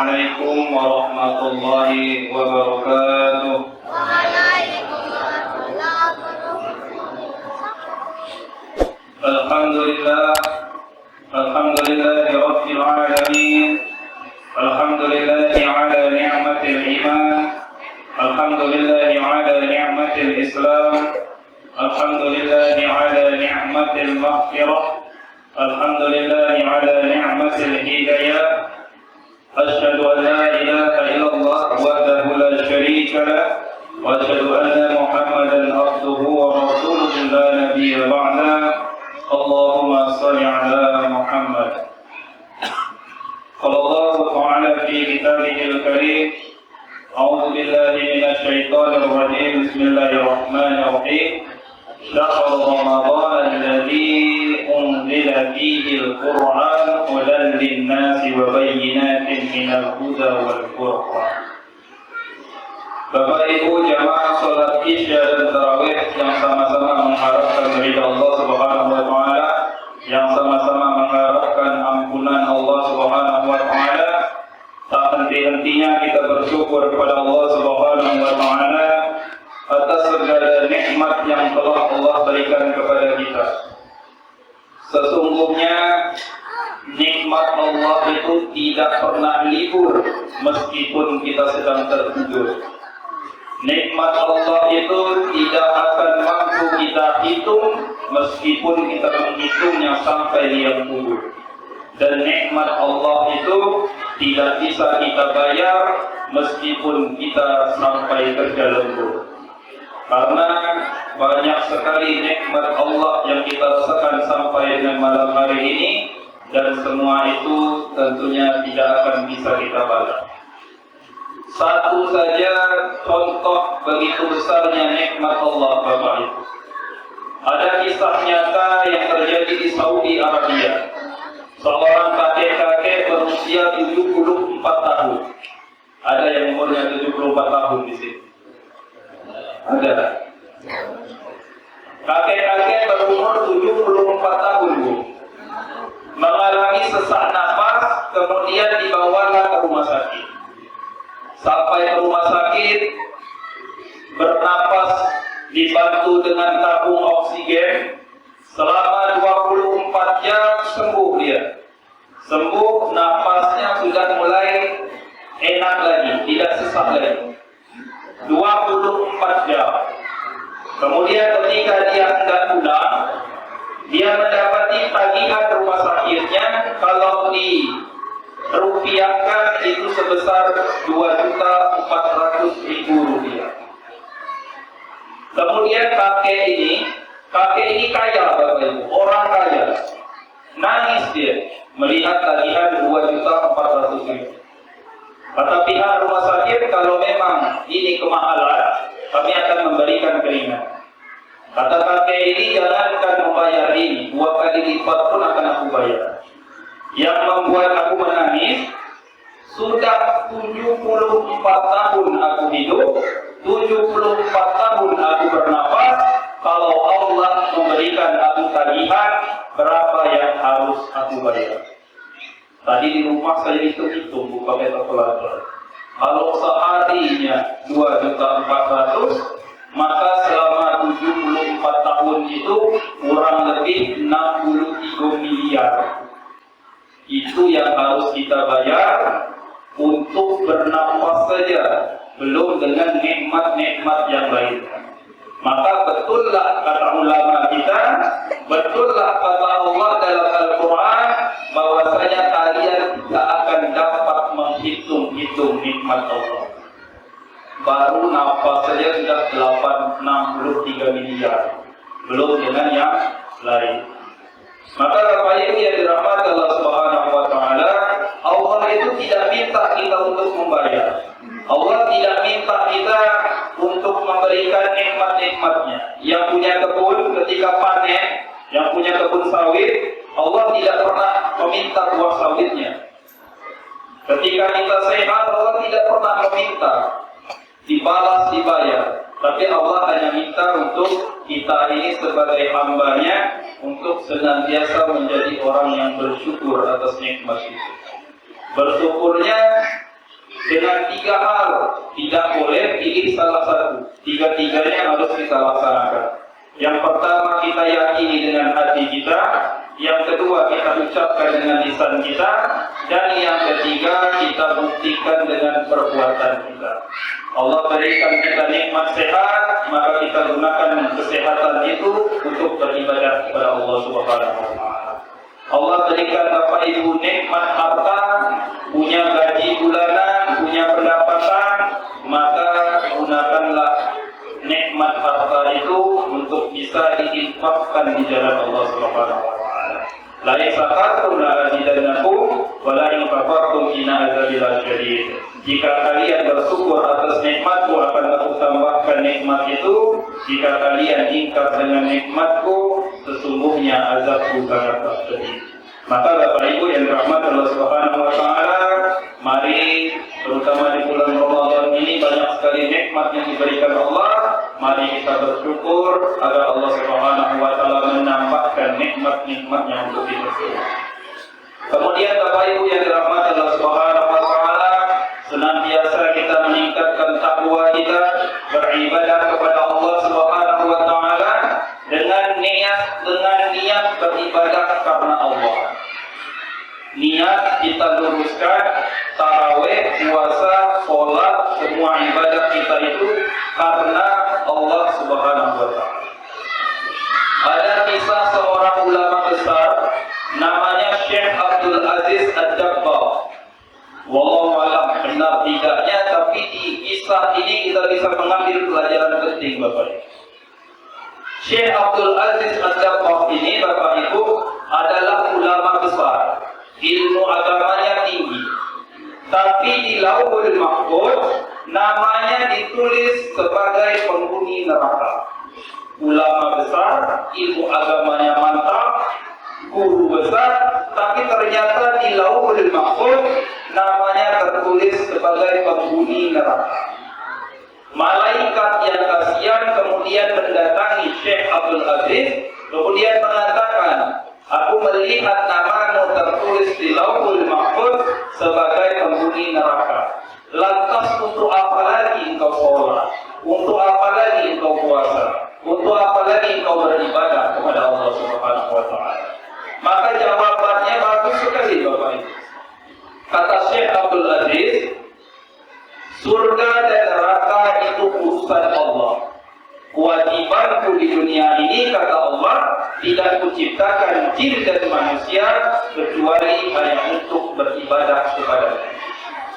Assalamualaikum warahmatullahi wabarakatuh. Alhamdulillah, alhamdulillahi rabbil alamin. Alhamdulillahi ala ni'matil iman. Alhamdulillahi ala ni'matil islam. Alhamdulillahi ala ni'matil maghfirah. Alhamdulillahi ala ni'matil hidayah. Asyhadu an la ilaha illallah wahdahu la syarika lah wa asyhadu anna Muhammadan abduhu wa rasuluhu la nabiyya ba'da. Allahumma shalli ala Muhammad. Qala Allah ta'ala fi kitabihil karim. A'udzu billahi minasy syaithanir rajim. Bismillahirrahmanirrahim. Syahrul Ramadan alladzi unzila fihi al-Qur'an hudan lin-nasi wa bayyinatin minal huda wal furqan. Bapak Ibu jamaah salat Isya dan tarawih yang sama-sama mengharapkan ridha Allah Subhanahu wa taala, yang sama-sama mengharapkan ampunan Allah Subhanahu wa taala, tak henti-hentinya kita bersyukur kepada Allah Subhanahu wa taala atas segala nikmat yang telah Allah berikan kepada kita. Sesungguhnya nikmat Allah itu tidak pernah libur meskipun kita sedang tertidur. Nikmat Allah itu tidak akan mampu kita hitung meskipun kita menghitungnya sampai liang kubur. Dan nikmat Allah itu tidak bisa kita bayar meskipun kita sampai kerja lembur. Karena banyak sekali nikmat Allah yang kita rasakan sampai dengan malam hari ini, dan semua itu tentunya tidak akan bisa kita balas. Satu saja contoh begitu besarnya nikmat Allah Bapak Ibu. Ada kisah nyata yang terjadi di Saudi Arabia. Seorang kakek-kakek berusia 74 tahun. Ada yang umurnya 74 tahun di sini? Ada. Kakek-kakek berumur 74 tahun, Bu. Mengalami sesak nafas, kemudian dibawalah ke rumah sakit. Sampai ke rumah sakit, bernapas, dibantu dengan tabung oksigen. Selama 24 jam sembuh dia. Sembuh, napasnya sudah mulai enak lagi, tidak sesak lagi. 24 jam. Kemudian ketika dia hendak pulang, dia mendapati tagihan rumah sakitnya kalau dirupiahkan itu sebesar Rp2.400.000. Kemudian kakek ini kaya Bapak Ibu, orang kaya. Nangis dia melihat tagihan Rp2.400.000. Kata pihak rumah sakit, kalau memang ini kemahalan, kami akan memberikan keringanan. Kata kakek ini, jangankan membayar ini, 2 kali lipat pun akan aku bayar. Yang membuat aku menangis, sudah 74 tahun aku hidup, 74 tahun aku bernapas, kalau Allah memberikan aku tagihan, berapa yang harus aku bayar? Tadi di rumah saya hitung-hitung, buka kalkulator. Kalau seharinya 2.400.000, maka selama 74 tahun itu kurang lebih 63 miliar. Itu yang harus kita bayar untuk bernapas saja, belum dengan nikmat-nikmat yang lain. Maka betullah kata ulama kita, betullah kata Allah dalam Al-Quran, bahwasanya kalian tidak akan dapat menghitung-hitung nikmat Allah. Baru nafas saja sudah 63 miliar, belum dengan yang lain. Maka Bapak Ibu yang dirahmati Allah Subhanahu wa taala, Allah itu tidak minta kita untuk membayar. Allah tidak minta kita untuk memberikan nikmat-nikmatnya. Yang punya kebun ketika panen, yang punya kebun sawit, Allah tidak pernah meminta buah sawitnya. Ketika kita sehat, Allah tidak pernah meminta dibalas, dibayar. Tapi Allah hanya minta untuk kita ini sebagai hambanya untuk senantiasa menjadi orang yang bersyukur atas nikmat itu. Bersyukurnya dengan 3 hal, tidak boleh pilih salah satu. 3-tiganya harus kita laksanakan. Yang pertama, kita yakini dengan hati kita. Yang kedua, kita ucapkan dengan lisan kita. Dan yang ketiga, kita buktikan dengan perbuatan kita. Allah berikan kita nikmat sehat, maka kita gunakan kesehatan itu untuk beribadah kepada Allah Subhanahu wa taala. Allah berikan Bapak Ibu nikmat harta, punya gaji bulanan, punya pendapatan, maka gunakanlah nikmat harta itu untuk bisa diinfakkan di jalan Allah Subhanahu wa taala. La in syakartum la azidannakum wa la in kafartum inna azabi lasyadid. Jika kalian bersyukur atas nikmatku, akan aku tambahkan nikmat itu. Jika kalian ingkar dengan nikmatku, sesungguhnya azabku sangat pedih. Maka Bapak Ibu yang dirahmati Allah Subhanahu wa taala, mari terutama di bulan Ramadan ini banyak sekali nikmat yang diberikan Allah. Mari kita bersyukur agar Allah Subhanahu wa taala menambahkan nikmat-nikmatnya untuk kita semua. Kemudian Bapak Ibu yang dirahmati Allah Subhanahu wa taala, senantiasa kita meningkatkan takwa kita, beribadah kepada Allah Subhanahu wa taala dengan niat beribadah karena Allah. Niat kita luruskan, tarawih, puasa, sholat, semua ibadah kita itu karena Allah Subhanahu wa taala. Ada kisah seorang ulama besar namanya Syekh Abdul Aziz Ad-Dabbagh. Wallahu a'lam benar tidaknya, tapi di kisah ini kita bisa mengambil pelajaran penting Bapak Ibu. Syekh Abdul Aziz Ad-Dabbagh ini Bapak Ibu adalah ulama besar, ilmu agamanya tinggi, tapi di Lauhul Mahfuz namanya ditulis sebagai penghuni neraka. Ulama besar, ilmu agamanya mantap, guru besar, tapi ternyata di Lauhul Mahfuz namanya tertulis sebagai penghuni neraka. Malaikat yang kasihan kemudian mendatangi Syekh Abdul Aziz, kemudian mengatakan, aku melihat namamu tertulis di Lauhul Mahfuz sebagai penghuni neraka. Lantas untuk apa lagi engkau sholat? Untuk apa lagi engkau puasa? Untuk apa lagi engkau beribadah kepada Allah Subhanahu wa taala? Maka jawabannya bagus sekali Bapak Ibu. Kata Syekh Abdul Aziz, surga dan neraka itu urusan Allah. Kewajibanku di dunia ini, kata Allah, tidak kuciptakan jin dan manusia kecuali hanya untuk beribadah kepada-Nya.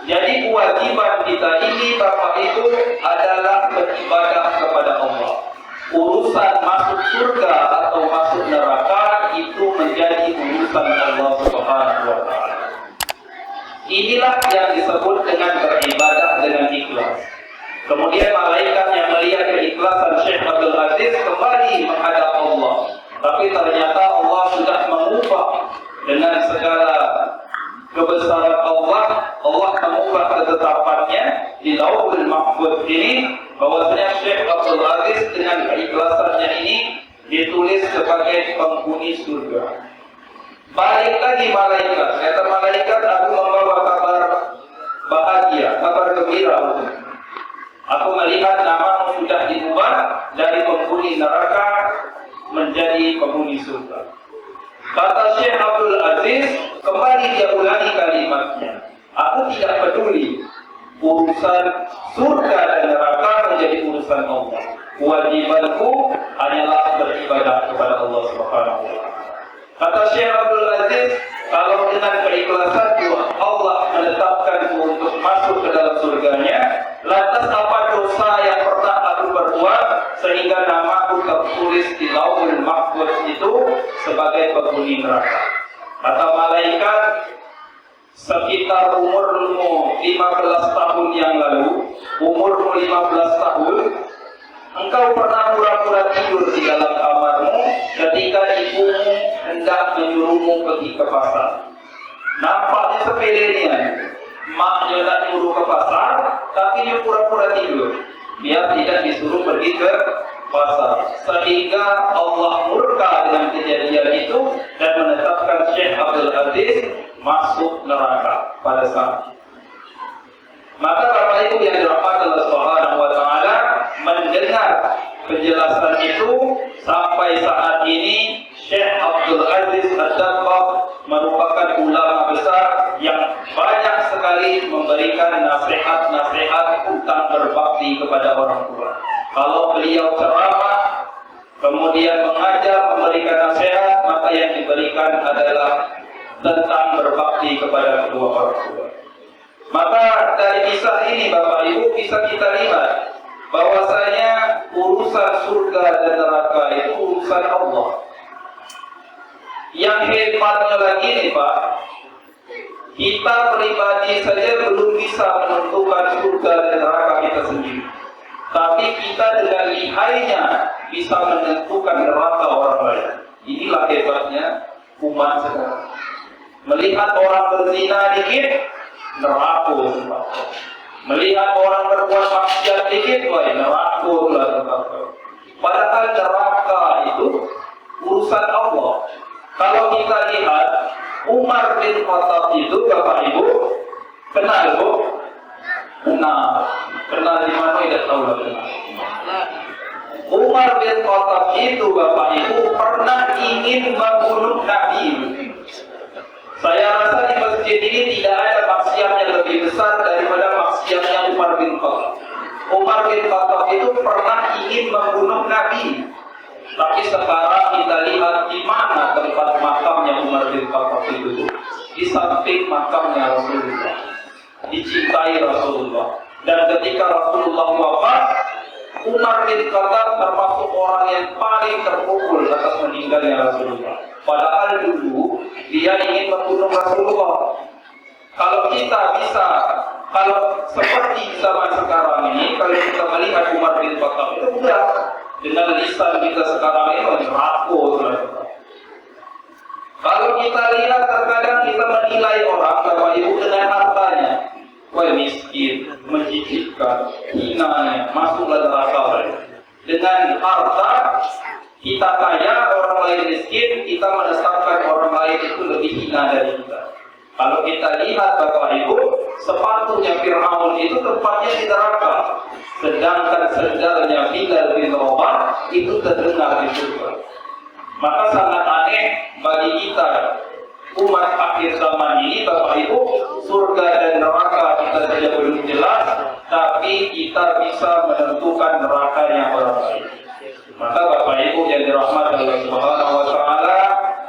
Jadi kewajiban kita ini Bapak Ibu adalah beribadah kepada Allah. Urusan masuk surga atau masuk neraka itu menjadi urusan Allah Subhanahu wa taala. Inilah yang disebut dengan beribadah dengan ikhlas. Kemudian malaikat yang melihat keikhlasan Syekh Abdul Aziz kembali menghadap Allah. Tapi ternyata Allah sudah mengubah dengan segala kebesaran Allah. Allah mengubah ketetapannya di Lauhul Mahfuz ini, bahwasanya Syekh Abdul Aziz dengan keikhlasannya ini ditulis sebagai penghuni surga. Balik lagi malaikat, kata malaikat, aku membawa kabar bahagia, kabar gembira untukmu. Aku melihat namamu sudah diubah dari penghuni neraka menjadi penghuni surga. Kata Syekh Abdul Aziz, kembali dia ulangi kalimatnya. Aku tidak peduli, urusan surga dan neraka menjadi urusan Allah. Kewajibanku hanyalah beribadah kepada Allah Subhanahu wa taala. Kata Syekh Abdul Aziz, kalau dengan keikhlasanku Allah menetapkanku untuk masuk ke dalam surganya, lantas apa dosa yang pernah aku berbuat sehingga namaku tertulis di Lauhul Mahfuz itu sebagai penghuni neraka? Kata malaikat, sekitar umurmu 15 tahun yang lalu, umurmu 15 tahun, engkau pernah pura-pura tidur di dalam kamarmu ketika ibumu hendak menyuruhmu pergi ke pasar. Nampaknya sepele nian, maknya nak nyuruh ke pasar, tapi dia pura-pura tidur. Dia tidak disuruh pergi ke pasar. Sehingga Allah murka dengan kejadian itu dan menetapkan Syekh Abdul Aziz masuk neraka pada saat itu. Maka Bapak Ibu yang dirahmati Allah Subhanahu wa taala, mendengar penjelasan itu sampai saat ini Syekh Abdul Aziz Ad-Dabbagh merupakan ulama besar yang banyak sekali memberikan nasihat-nasihat tentang berbakti kepada orang tua. Kalau beliau ceramah, kemudian mengajar, memberikan nasihat, maka yang diberikan adalah tentang berbakti kepada kedua orang tua. Maka dari kisah ini Bapak Ibu bisa kita lihat bahwasanya urusan surga dan neraka itu urusan Allah. Yang hebatnya lagi nih Pak, kita pribadi saja belum bisa menentukan surga dan neraka kita sendiri. Tapi kita dengan lihainya bisa menentukan neraka orang lain. Inilah hebatnya umat sekarang. Melihat orang berzina dikit, neraka. Melihat orang berbuat maksiat dikit, wah neraka lah. Padahal neraka itu urusan Allah. Kalau kita lihat Umar bin Khattab itu, Bapak Ibu, kenal Bu? Kenal di mana tidak tahu lah. Umar bin Khattab itu, Bapak Ibu, pernah ingin membunuh Nabi. Saya rasa di masjid ini tidak ada maksiat yang lebih besar daripada maksiatnya Umar bin Khattab. Umar bin Khattab itu pernah ingin membunuh Nabi. Tapi sekarang kita lihat di mana tempat makamnya Umar bin Khattab itu. Di samping makamnya Rasulullah. Dicintai Rasulullah. Dan ketika Rasulullah wafat, Umar bin Khattab termasuk orang yang paling terpukul atas meninggalnya Rasulullah. Padahal dulu dia ingin membunuh Rasulullah. Kalau kita bisa, kalau seperti zaman sekarang ini, kalau kita melihat Umar bin Khattab itu udah dengan lisan kita sekarang ini rapuh. Kalau kita lihat terkadang kita menilai orang Bapak Ibu dengan hartanya. Wah miskin, menjijikkan, hinanya, masuklah neraka. Dengan harta kita kaya, orang lain miskin, kita menetapkan orang lain itu lebih hina dari kita. Kalau kita lihat Bapak Ibu, sepatutnya Fir'aun itu tempatnya di neraka. Sedangkan sejarahnya Bilal bin Rabah itu terdengar di surga. Maka sangat aneh bagi kita umat akhir zaman ini Bapak Ibu, surga dan neraka kita saja belum jelas, tapi kita bisa menentukan nerakanya orang lain. Maka Bapak Ibu yang dirahmati Allah Subhanahu wa taala,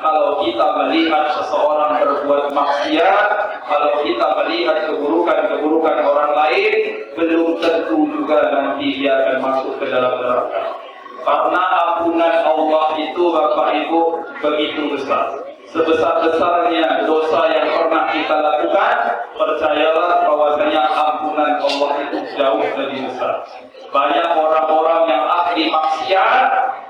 kalau kita melihat seseorang berbuat maksiat, kalau kita melihat keburukan-keburukan orang lain, belum tentu juga nanti dia akan masuk ke dalam neraka. Karena ampunan Allah itu Bapak Ibu begitu besar. Sebesar-besarnya dosa yang pernah kita lakukan, percayalah bahwasanya ampunan Allah itu jauh lebih besar. Banyak orang-orang yang ahli maksiat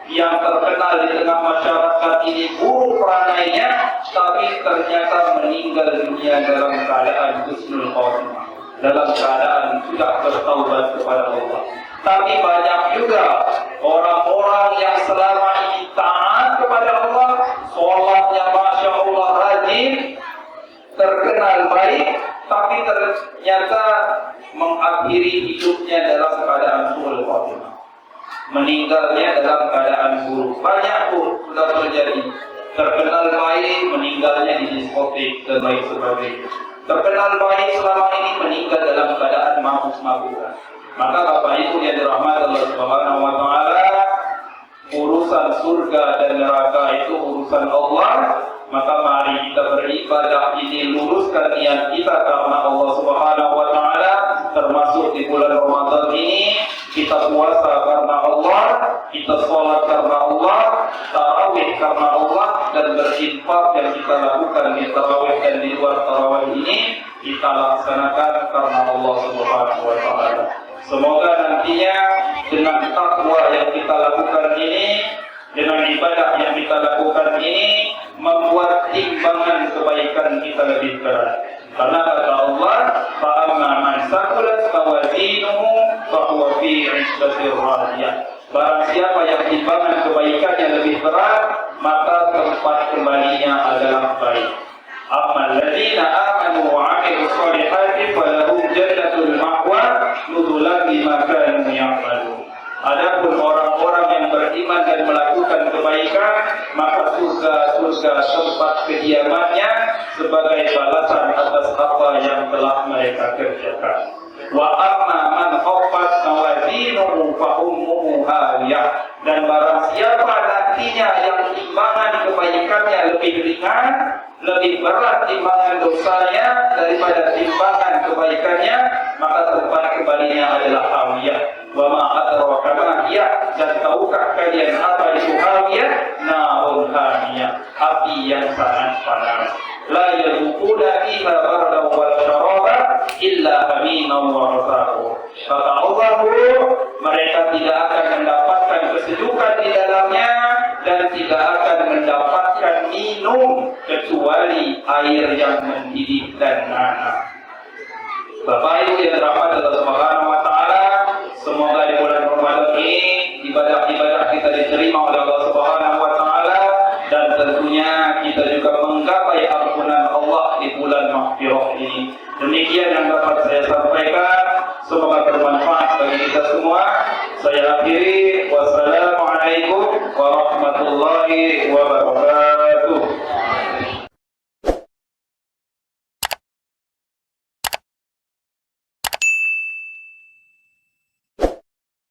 yang terkenal di tengah masyarakat ini buruk perangainya, tapi ternyata meninggal dunia dalam keadaan husnul khotimah, dalam keadaan sudah bertaubat kepada Allah. Tapi banyak juga orang-orang yang selama ini taat kepada Allah, sholatnya Masya Allah rajin, terkenal baik, tapi ternyata mengakhiri hidupnya dalam keadaan suul khotimah, meninggalnya dalam keadaan buruk. Banyak pun sudah terjadi, terkenal baik, meninggalnya di diskotik dan lain sebagainya. Terkenal baik selama ini, meninggal dalam keadaan mabuk-mabukan. Maka Bapak Ibu yang dirahmati Allah Subhanahu wa taala, urusan surga dan neraka itu urusan Allah. Maka mari kita beribadah ini, luruskan niat kita karena Allah Subhanahu wa taala. Termasuk di bulan Ramadan ini, kita puasa karena Allah, kita sholat karena Allah, tarawih karena Allah, dan berinfak yang kita lakukan di tarawih dan di luar tarawih ini kita laksanakan karena Allah Subhanahu wa taala. Semoga nantinya dengan takwa yang kita lakukan ini, dengan ibadah yang kita lakukan ini, membuat timbangan kebaikan kita lebih berat. Karena kata Allah, "Fa'amma man saqulat mawazinuhu fahuwa fi 'ishatin radiyah." Barang siapa yang timbangan kebaikannya lebih berat, maka tempat kembalinya adalah baik. Ammal ladzina amanu wa 'amilus shalihati falahum jannatul ma'wa nuzulan bima kanu ya'malun. Adapun orang-orang yang beriman dan melakukan kebaikan, maka surga-surga tempat kediamannya sebagai balasan atas apa yang telah mereka kerjakan. Wa amma man khaffat mawazinuhu fa ummuhu hawiyah. Dan barang siapa nantinya yang timbangan kebaikannya lebih ringan, lebih berat timbangan dosanya daripada timbangan kebaikannya, maka tempat kembalinya adalah hawiyah. Wa ma adraka ma hiya, dan tahukah kalian apa itu hawiyah? Narun hamiyah, api yang sangat panas. La yadukuna fiha bardan wa syaraba illa hamiman wa ghasaqu. Kata Allah, mereka tidak akan mendapatkan kesejukan di dalamnya dan tidak akan mendapatkan minum kecuali air yang mendidih dan hangat. Bapak Ibu yang dirahmati Allah Subhanahu wa taala, semoga di bulan Ramadan ini ibadah-ibadah kita diterima oleh Allah Subhanahu wa taala, dan tentunya kita juga menggapai ampunan Allah di bulan Maghfirah ini. Demikian yang dapat saya sampaikan, semoga bermanfaat bagi kita semua. Saya akhiri, wassalamualaikum warahmatullahi wabarakatuh.